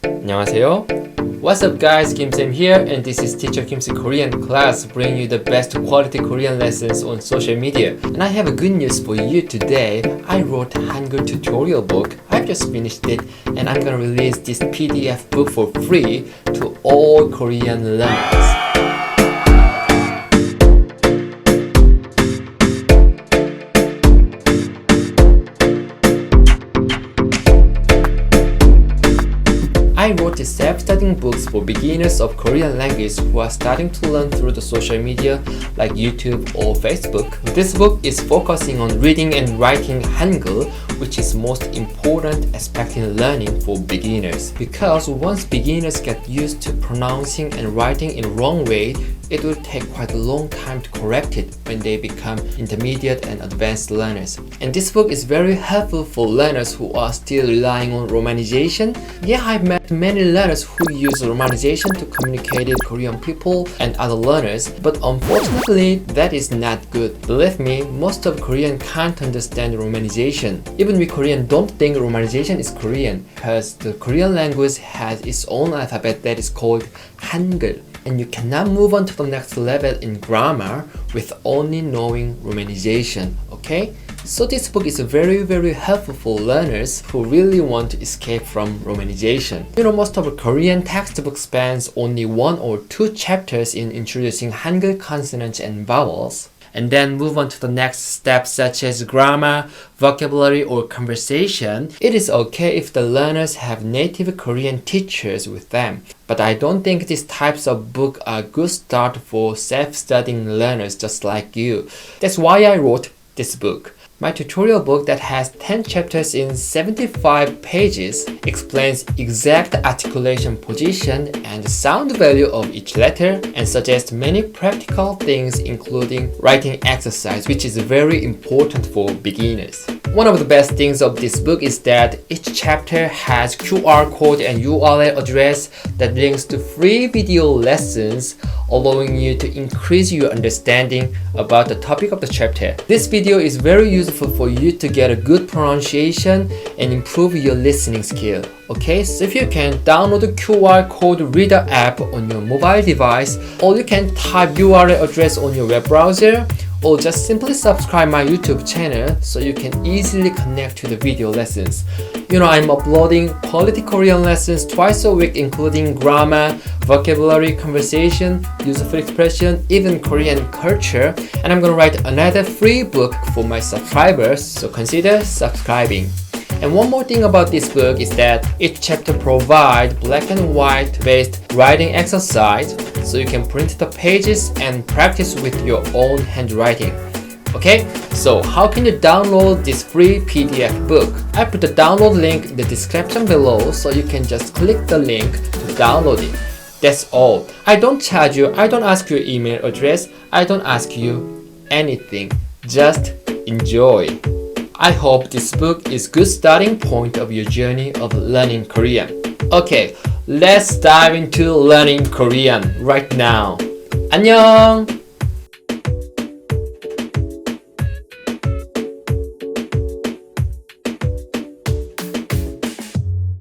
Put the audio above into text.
안녕하세요. What's up guys, Kim-Sam here, and this is Teacher Kim's Korean class, bringing you the best quality Korean lessons on social media. And I have a good news for you today. I wrote a Hangul tutorial book. I've just finished it, and I'm gonna release this PDF book for free to all Korean learners. I wrote these self-studying books for beginners of Korean language who are starting to learn through the social media like YouTube or Facebook. This book is focusing on reading and writing Hangul, which is most important aspect in learning for beginners. Because once beginners get used to pronouncing and writing in wrong way, it will take quite a long time to correct it when they become intermediate and advanced learners. And this book is very helpful for learners who are still relying on Romanization. Yeah, I've met many learners who use Romanization to communicate with Korean people and other learners, but unfortunately, that is not good. Believe me, most of Korean can't understand Romanization. Even we Korean don't think Romanization is Korean, because the Korean language has its own alphabet that is called Hangul. And you cannot move on to the next level in grammar with only knowing Romanization, okay? So this book is very helpful for learners who really want to escape from Romanization. You know, most of a Korean textbook spans only 1 or 2 chapters in introducing Hangul consonants and vowels, and then move on to the next steps such as grammar, vocabulary, or conversation. It is okay if the learners have native Korean teachers with them, but I don't think these types of books are a good start for self-studying learners just like you. That's why I wrote this book. My tutorial book that has 10 chapters in 75 pages explains exact articulation position and sound value of each letter and suggests many practical things including writing exercise, which is very important for beginners. One of the best things of this book is that each chapter has QR code and URL address that links to free video lessons, allowing you to increase your understanding about the topic of the chapter. This video is very useful for you to get a good pronunciation and improve your listening skill. Okay, so if you can download the QR code reader app on your mobile device, or you can type URL address on your web browser, or just simply subscribe my YouTube channel so you can easily connect to the video lessons. You know, I'm uploading quality Korean lessons twice a week, including grammar, vocabulary, conversation, useful expression, even Korean culture, and I'm gonna write another free book for my subscribers, so consider subscribing. And one more thing about this book is that each chapter provides black and white based writing exercise, so you can print the pages and practice with your own handwriting. Okay, so how can you download this free PDF book? I put the download link in the description below, so you can just click the link to download it. That's all. I don't charge you, I don't ask your email address, I don't ask you anything. Just enjoy. I hope this book is a good starting point of your journey of learning Korean. Okay, let's dive into learning Korean right now. 안녕!